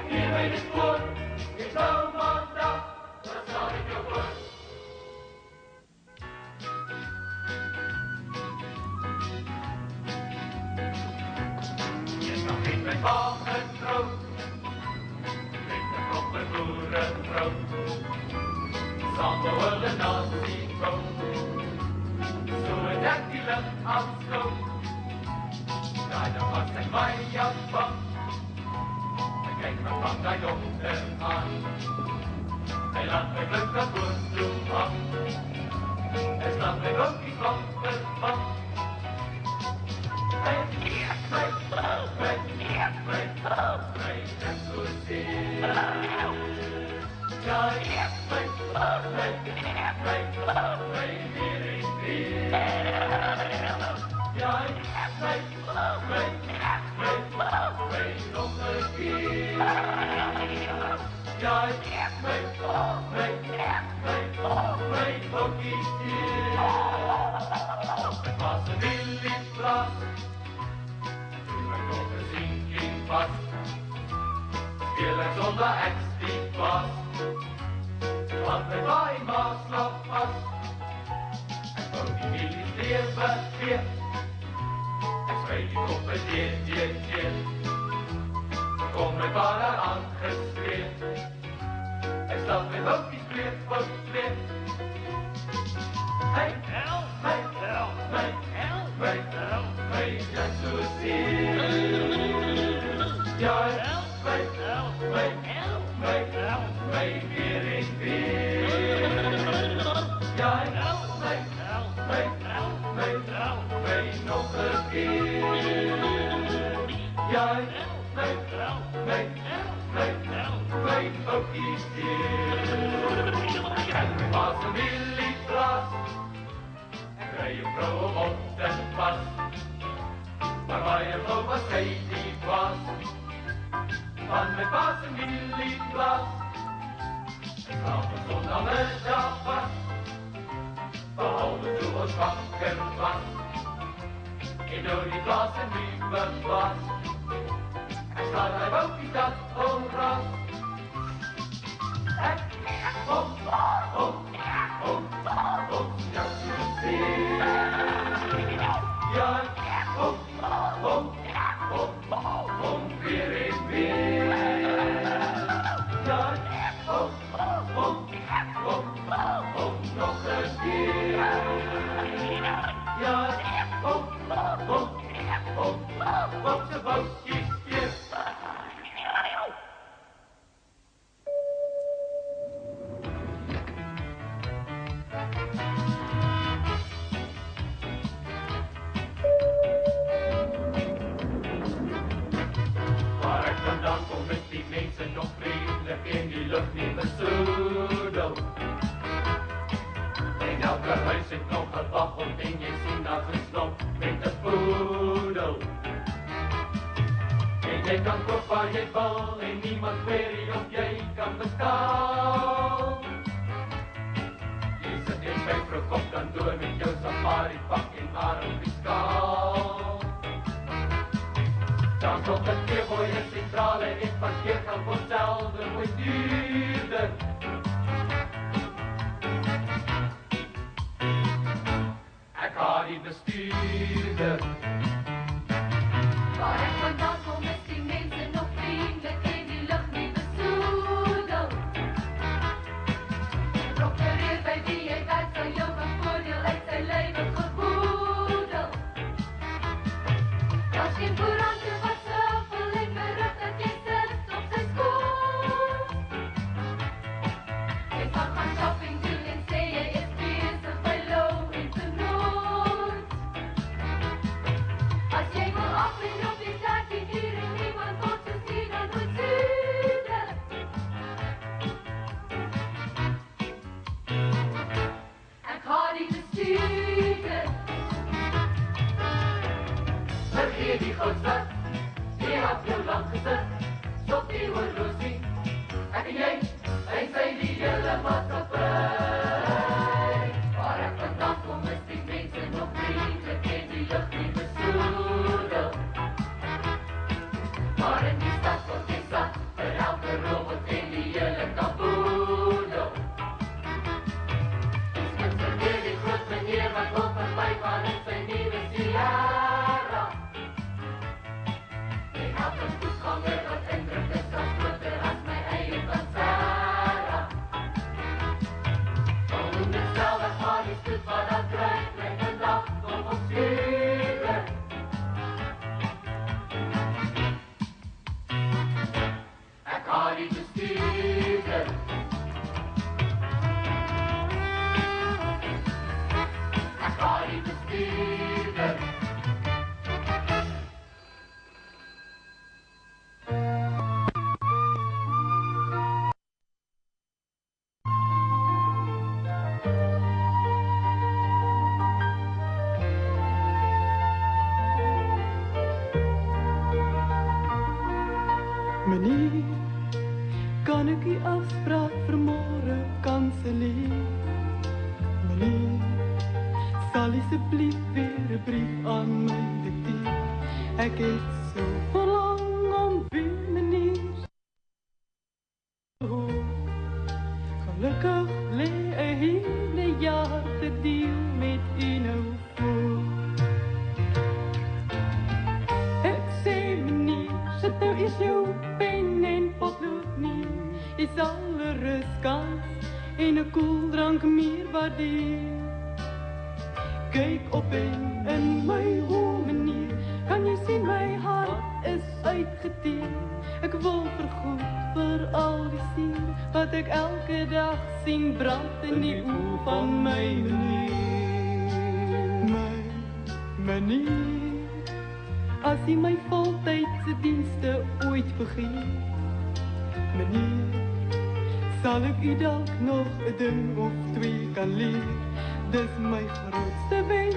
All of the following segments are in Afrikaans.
Hier weet het voor, ik zou man dag, dat zal ik je voor. vangen groot. Witte koppen boerenbrood. Zandholle nasi brood. Zo'n dekkiele afsloot. Draai de vast en mijn jasband. En kijk maar van daar jongen aan. Hij laat me gelukkig bloed aan. Hij slaat mij ook die klanten van. Hij heeft mij, net zozeer. Ja, hij heeft mij, weer eens weer. Ja, hij heeft mij, nog een keer. Ja, hij heeft mij, ook iets keer. Het was een Willyplaats. Toen werd nog een zinking vast. Spelen zonder ex-diep was. Want wij waren Maasland vast. En voor die Willy's leven weer. En speel die koppen jeer. Kom met waar aangeschreven. En staat met ook die spleet voor spleet. Hey, help mij, net zozeer. Ja, help mij, weer eens weer. Ja, help mij, nog een keer. Ja, help mij, ook iets keer. En er was een Willyplaats. En kreeg je vrouwen op den pas. Maar waar je vrouw was, zij die was. Van mijn paas een Willyplaats. Ik kwam er zon alle dag was. Behalve toen ons wakker was. In die plaats een nieuwe plaats. En staat hij ook niet dat onras. En ja, zozeer. Ja, weer eens weer. Ja, nog een keer. Ja, op de bootjes weer. Waar ik vandaan kom met die mensen nog vriendelijk in die lucht niet meer zodo. In elke huis zit nog een wachtend in je zin als een slop met een poedel. En jij kan kopen waar je wil en niemand weet of jij kan bestaan. Je zit in mijn verkop dan door met jouw safari pak in arm fiscaal. Dan komt het keer voor je centrale in parkeergeld voor hetzelfde wordt duurder. Ik ga die bestuurder. Waar ik vandaan kom is die mensen nog vriendelijk in die lucht niet bezoedeld. Procureer bij wie hij uit zal jou een voordeel uit zijn leven geboedeld. Als geen boerantje wat zoveel in berucht dat je zet op zijn schoen. Je kan gaan shopping doen en zei je is bezig bij Low in de Noord. ieder. Meneer, kan ik uw afspraak vanmorgen cancelleren? Meneer, zal u alsjeblieft weer een brief aan mij dicteren? Ik heb zo verlang om u, meneer, te horen. Gelukkig lee een hele jaar gedeeld met u nou voor. Ik zei meneer, zet nou eens jouw pen en potlood neer. Je zal er rustkans en een koeldrank meer waardeer. Kijk op in my oë meneer, kan jy sien my hart is uitgeteer. Ek wil vergoed vir al die seer wat ek elke dag sien brand in die oë van my meneer. My meneer, as jy my voltydse dienste ooit begin, meneer, sal ek u dalk nog 'n ding of twee kan leer. Dis my grootste wens,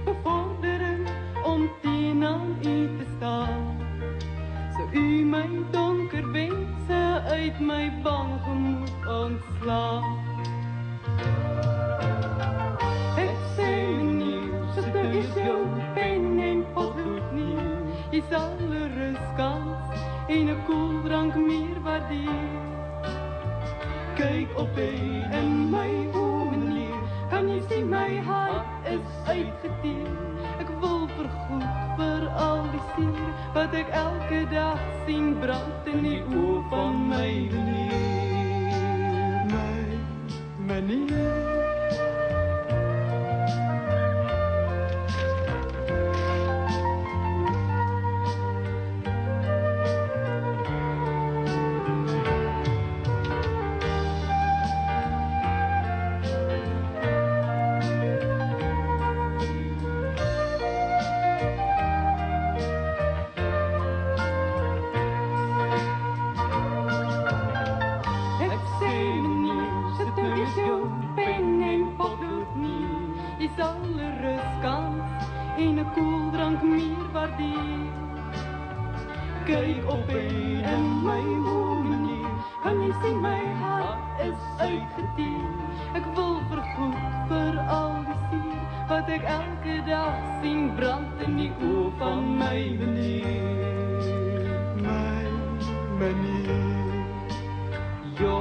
bevordering om teen aan u te staan. Sou u my donker wense uit my bang gemoed ontslaan. Ek sê meneer, sit nou eens jou pen en potlood neer. Jy sal 'n ruskans en 'n koeldrank meer waardeer. Kyk op in my oë meneer, kan jy sien my hart is uitgeteer. Ek wil vergoed vir al die seer wat ek elke dag sien brand in die oë van my meneer. My meneer. Jy sal 'n ruskans en 'n koeldrank meer waardeer. Kyk op in my oë meneer, kan jy sien my hart is uitgeteer. Ek wil vergoed vir al die seer wat ek elke dag sien brand in die oë van my meneer. My meneer, ja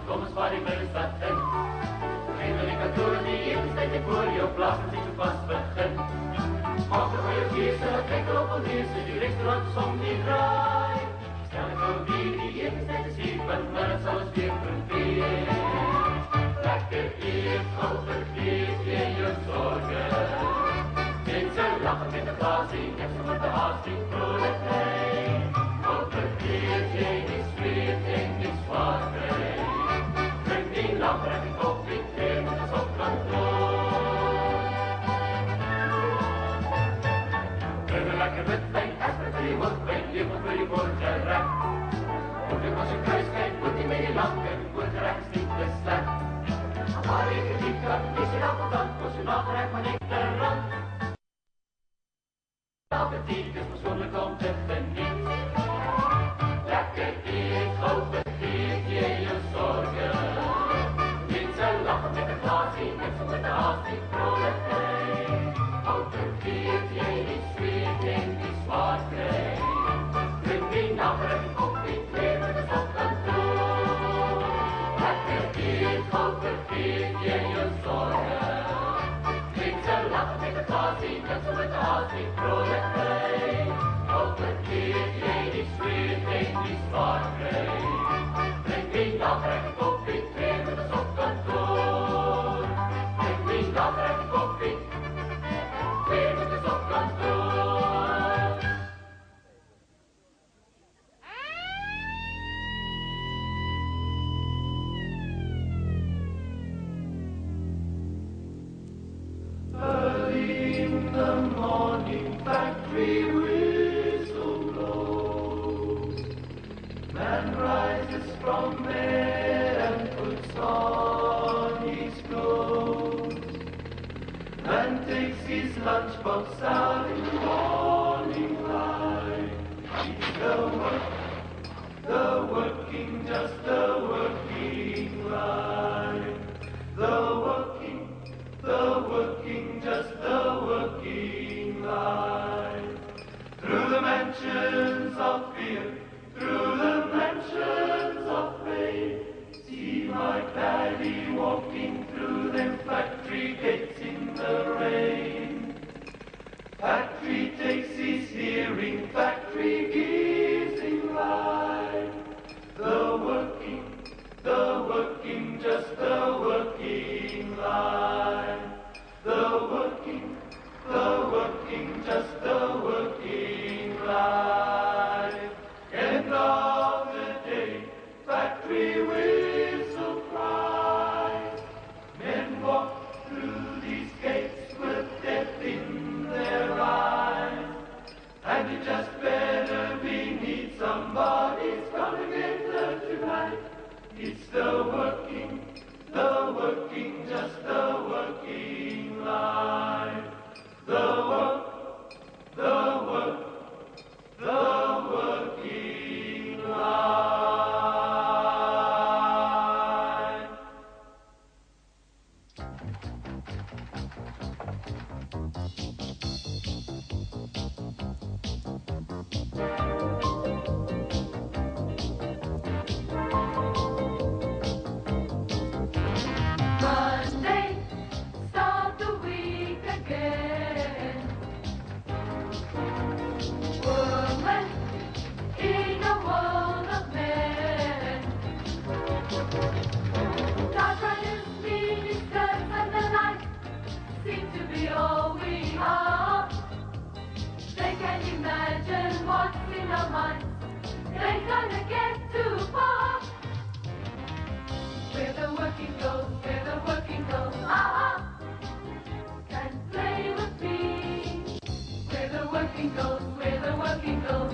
kom eens maar in mijn stad in. Geen dat ik kan doen die etenstijd voor jou plaats en zich pas begin. Maak er van je kiezen, kijk erop en lezen, die restaurant som die draai. Stel ik nou die etenstijd te zien, maar het zal eens weer vervelen. Lekker eet, gauw vergeet je je zorgen. Mensen lachen met de glazing, heb ze met de haasting vrolijkheid. Gauw vergeet je niets meer en niets vaker. Dan breng ik op die thee met een op kantoor. Breng een lekker met wijn, espresso, die wordt wijn, die wordt from bed and puts on his clothes and takes his lunchbox out in the morning light. It's the working, just the working life. The working, just the working life. Through the mansions of fear, through the mansions of pain, see my daddy walking through them factory gates in the rain. Factory takes his hearing, factory gives him life. The working, just the working life. The working, just the working life. End of the day, factory whistle cries. Men walk through these gates with death in their eyes. And it just better be neat, somebody's gonna get hurt tonight. It's the working, just the working life. The working life. Monday, start the week again. Woman in a world of men. Typewriters, mini skirts, and the like seem to be all we are. They can't imagine what's in our minds. They gonna get too far. Where the working goes, where the working goes, can play with me. Where the working goes, where the working goes,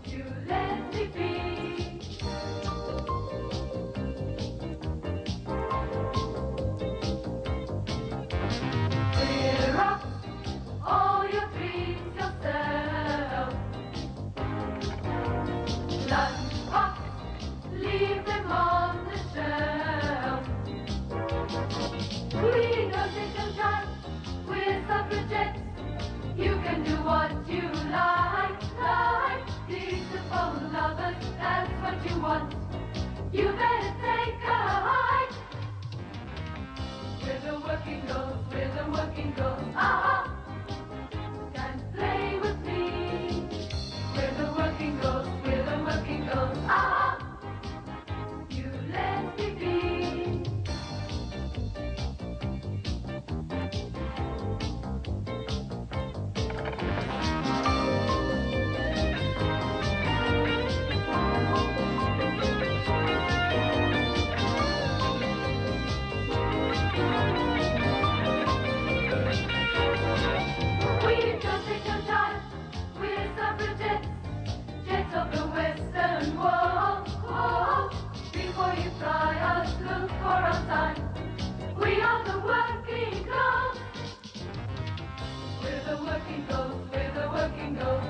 you let me be. Clear up all your dreams yourself. Lunchbox, leave them on the shelf. We don't take no time, we're suffragettes. You can do what you like. Beautiful lovers, that's what you want. You better take a hike. Where the working goes, where the working goes, can play with me. Where the working goes, where the working goes, you let me be. We don't take no time, we're suffragettes, jets of the Western world. Before you try us, look for our sign. We are the working class. Where the working goes, where the working goes,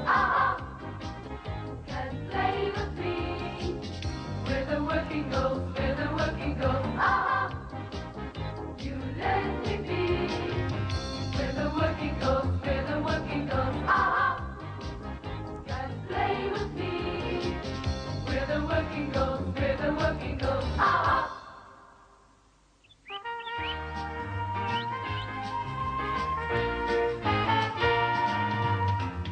can play with me. Where the working goes, where the working goes, you let me be. Where the working goes, where the working goes, can play with me. Where the working goes, where the working goes,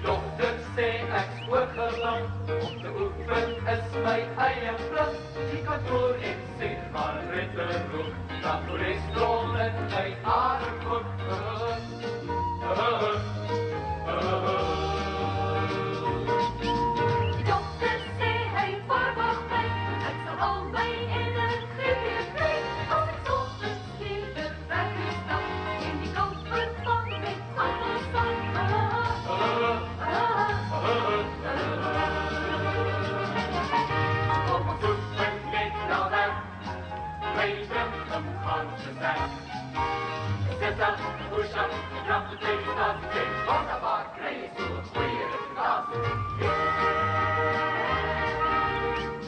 Dokters sê ek's oorgelang, om te oefen is my eie plig. Die kantoor en sigarette rook, dan cholesterol in my aardkop. die dokter sê hy verwag my. Ek sal al my energie weer kry. As ek soggens liewer werk stap en die koper van met appelsap. Kom ons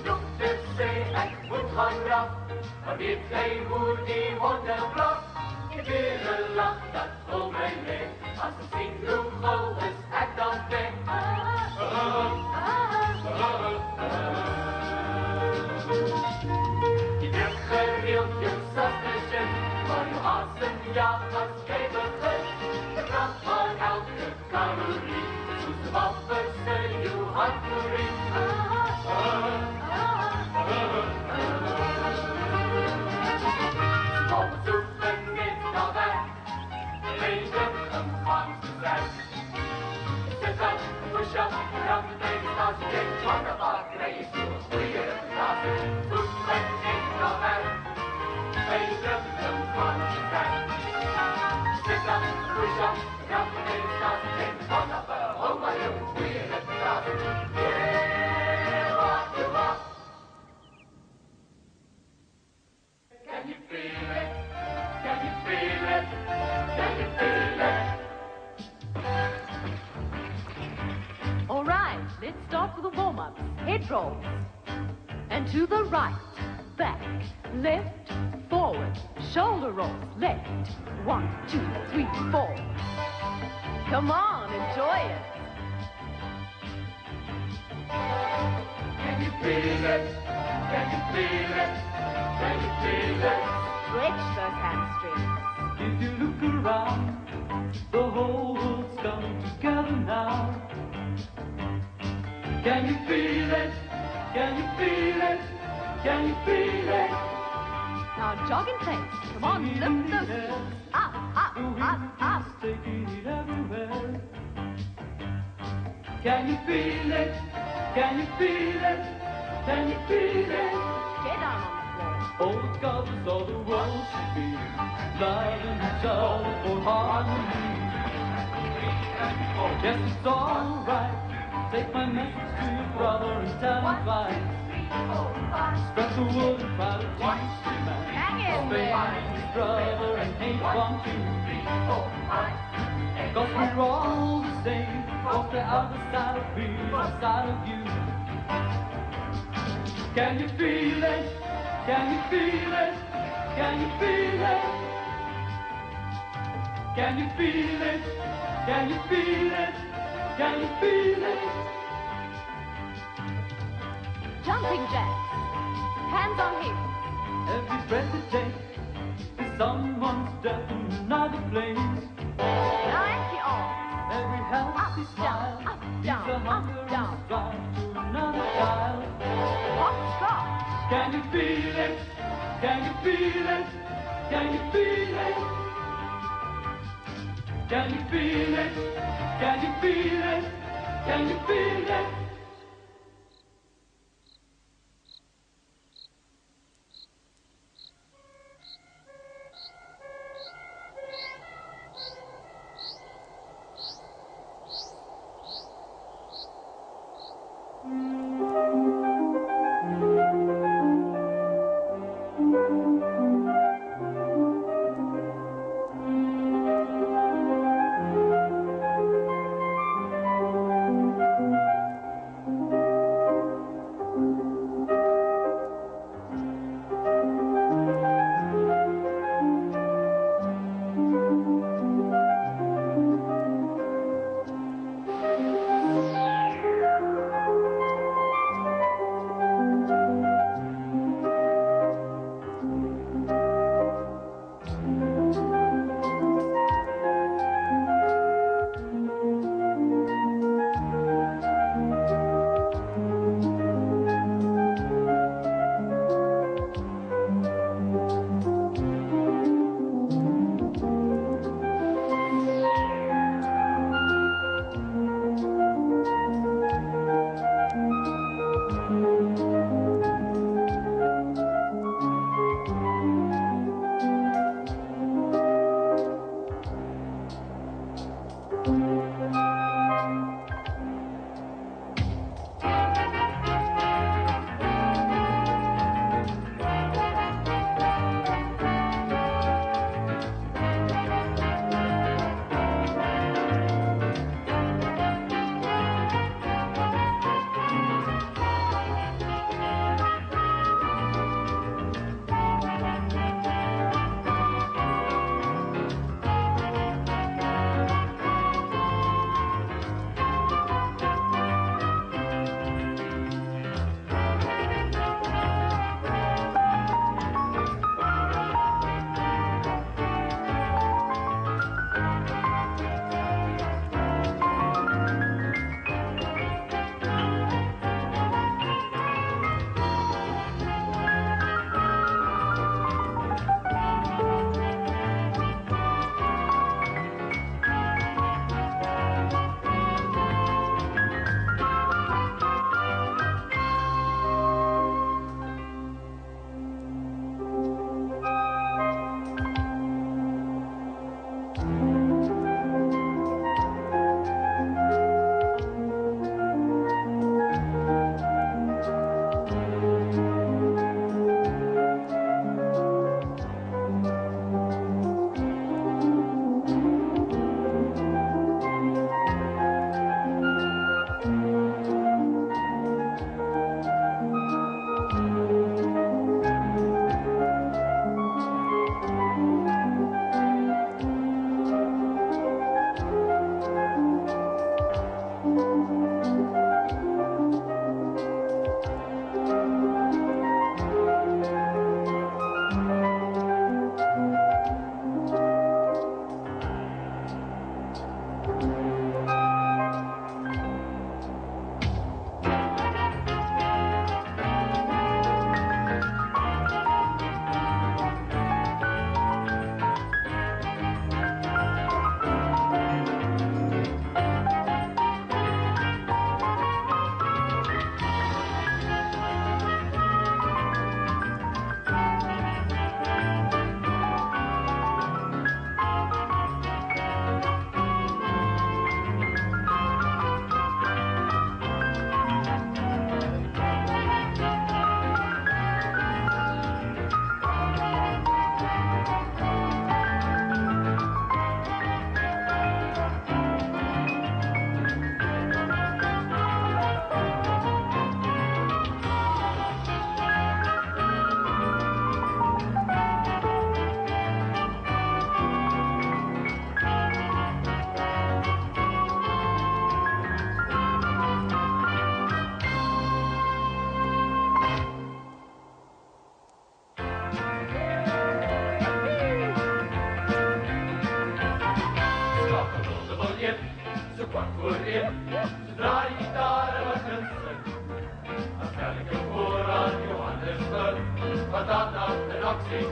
Dokter zei, ik moet gaan graf, maar weet gij hoe die honden blaf? Je willen lach, dat vol mij leeg, als het zingt hoe gauw is ik dan weg. Je hebt gereeld je sausage, maar je asem ja als gij begint. De kracht van elke calorie, zoals de wappers in je handvoering. Kom zoeken niet naar weg, weten hem van te zijn. Zet up, push up, run the thing, start to get drunk about race. Goeie reputatie, zoeken niet naar weg, weten hem van te zijn. Zet up, push up, run the thing, start to get drunk about oh my god, goeie reputatie. Yeah, rock you up. Can you feel it? Can you feel it? Can you feel it? All right, let's start with the warm-ups. Head rolls. And to the right, back, left, forward. Shoulder rolls, left. 1, 2, 3, 4. Come on, enjoy it. Can you feel it? Can you feel it? Can you feel it? Stretch those hamstrings. If you look around, the whole world's come together now. Can you feel it? Can you feel it? Can you feel it? Now jog in place. Come on, lift those feet. Up, up, up, up. Taking it everywhere. Can you feel it? Can you feel it? Can you feel it? Get down on the floor. All the colors of the world should be loving each other for harmony. Yes, it's alright. Take my message to your brother and tell him why. Spread the word about it, Jesus, man. Hang in Spain there. is his brother and hate one too. Cause we're all the same. Cause the other side of me, the side of you. Can you feel it? Can you feel it? Can you feel it? Can you feel it? Can you feel it? Can you feel it? Jumping jacks. Hands on hips. Every breath you take is someone's death in another place. Now empty arms. Every healthy Up, smile down, up, leaves down, a up, hunger and down. strive to another child. Hopscotch. Can you feel it? Can you feel it? Can you feel it? Can you feel it? Can you feel it? Can you feel it?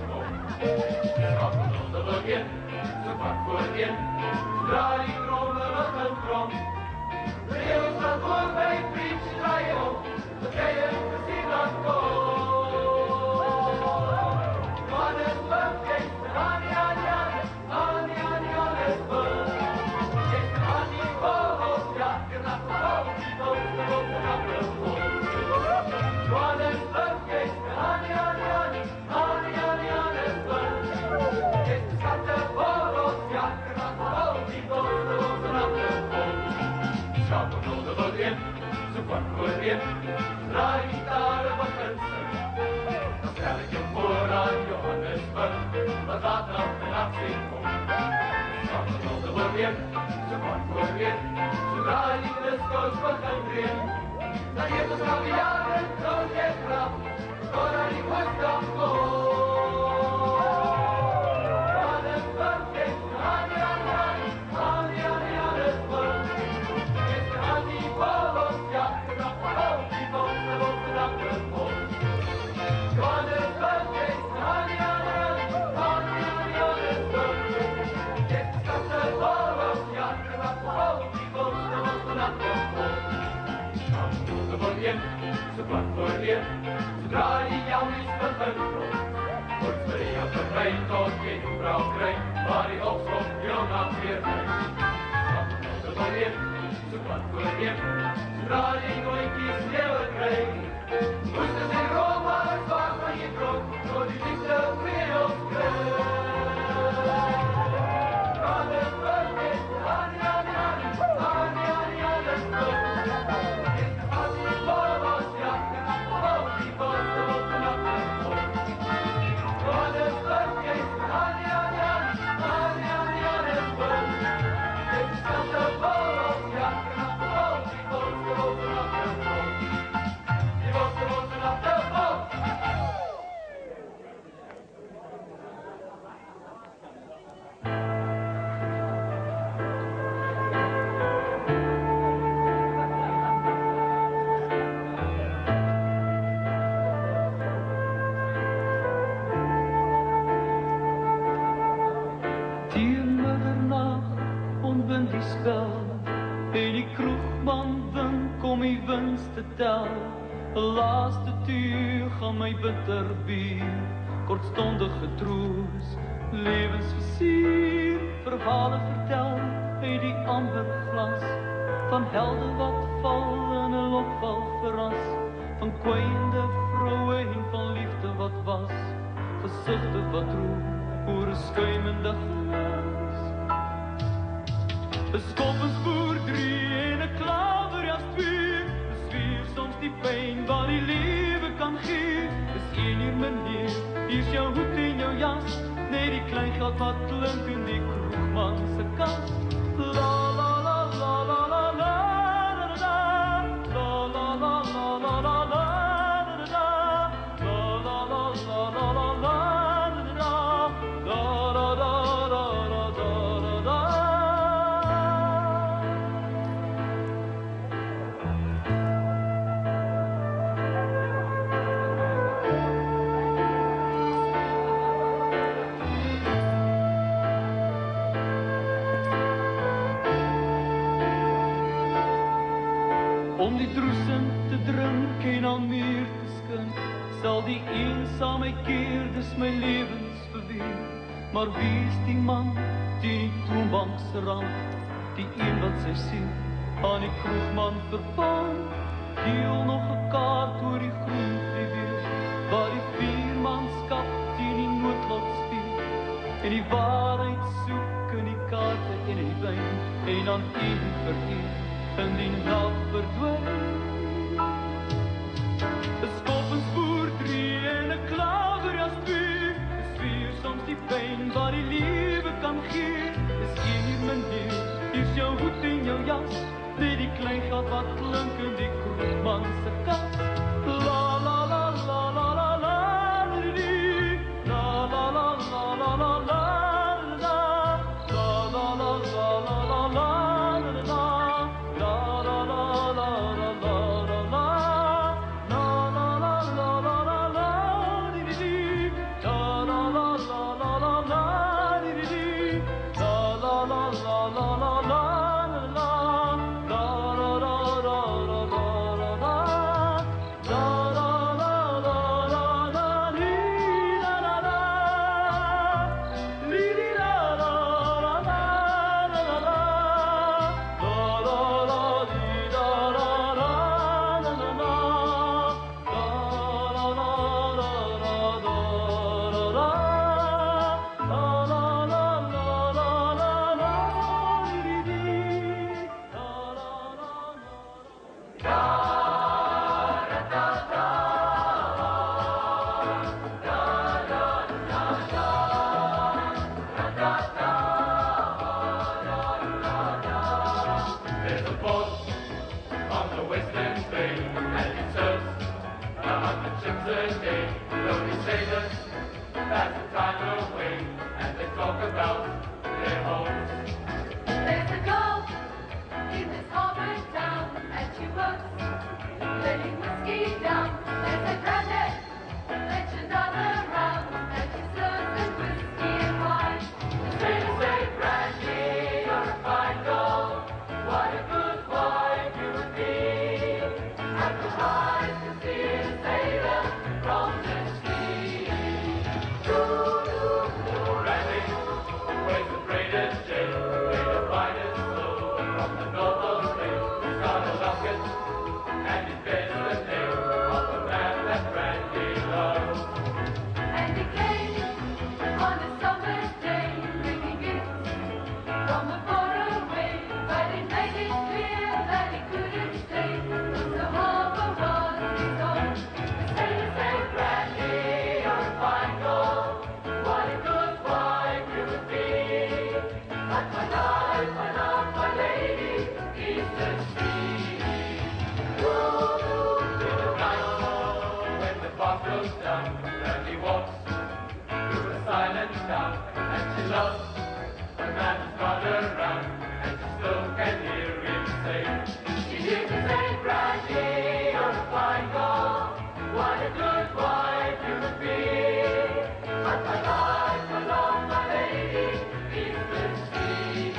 kom. Schakel de begin, zo kwart voor in. Draai die trommelig een trom. De eeuw staat voor bij het prietje, draai je om. Dan krijg je het zien dat komt. Johannesburg, geest en Annie, Annie, Annie. Annie, Annie, Johannesburg. Geest en Annie, boos, ja, knap, boos. Die boos, de boos, de knap, de boos. Johannesburg, geest en Annie, Annie, Annie. Annie, Annie, Johannesburg. Geest en schat, de boos, ja, knap, boos. Die boos, de boos, de knap, de boos. Schakel de begin, zo kwart voor in. Draai gitaren wat mensen. Dan stel ik je voor aan Johannesburg. Wat laat nog een actie komt. Schakel de begin, zo kwart voor in. Zodra die disco's begint weer. Dan heeft ons al jaren groot en grap. Voordat die woensdag komt. Johannesburg, geest en Annie, Annie, Annie. Annie, Annie, Johannesburg. Geest en Annie, boos, ja, knap, boos. Die boos, de boos, de knap, de boos. Johannesburg, geest en Annie, Annie, Annie. Annie, Annie, Johannesburg. Geest en schat, de boos, ja, knap, boos. Die boos, de boos, de knap, de boos. De begin, zo kwart voor in. Zodra die jou is begint, wordt twee op de trein tot geen vrouw krijgt, waar die opschop heel naar weer krijgt. De begin, zo kwart voor in. Zodra die nooit die sneeuwen krijgt, moesten ze in Rome zwaar van je brood, door die liefde wereld krijgt. Johannesburg, geest en Annie, Annie, Annie. Annie, Annie, Johannesburg. De laatste tuur gaan my bitter bier, kortstondige troos, levensversier, verhalen vertel uit die amber glas, van helden wat val in 'n lokval verras, van kwijnde vroue en van liefde wat was, gesigte wat roep oor 'n skuimende glas. 'n Skoppingsboer 3 en 'n klaverjas 2, soms die pijn wat die leven kan gee. Is 1 uur meneer, hier is jou hoed en jou jas. Nee, die klein geld wat klink in die kroegman se kas. La la la la la la la la la la la la la la la la om die droesem te drink en aan meer te skink, sal die eensaamheid keer, dis my lewensverweer. Maar wie is die man, die toonbank se rand, die een wat sy siel aan die kroegman verband, deel nog 'n kaart oor die groen privé, waar die viermanskap teen die noodlot speel, en die waarheid soek in die kaarte en die wyn, en dan een vir een in die nag verdwyn. 'n Skoppingsboer 3 en 'n klaverjas 2, is 4 soms die pyn wat die lewe kan gee. Is 1 uur meneer, hier is jou hoed en jou jas, nee die klein geld wat klink in die kroegman se kas. La la la la la la la die, la la la la la la la la la la la la la la. Da da ships a day, lonely sailors pass the time away, and they talk about their homes. There's a girl in this harbor town, and she works letting whiskey down. There's a granddad, let's another round, and she serves them whiskey and wine. Sailors say, Brandy, you're a fine girl, what a good wife you would be. And the eyes can see a sailor from the sea. Brandy wears a braided chain, made of finest gold from the north of Spain. He's got a locket, and he bears the name of the man that Brandy loves. And he came on a summer's day, bringing gifts from a far away, but he made it clear that he couldn't stay, 'cause the harbor was his home. The sailors say, Brandy, you're a fine girl, what a good wife you would be. But my life, my love, my lady, is the sea. In the night, when the fog goes down, Brandy walks through a silent town, and she loves the man who's got around, and she still can hear him say, she hears him say, Brandy, you're a fine girl, what a good wife you would be. But my life, my love, my lady, is the sea.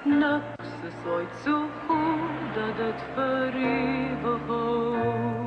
Niks is ooit zo goed dat het voor eeuwig houdt.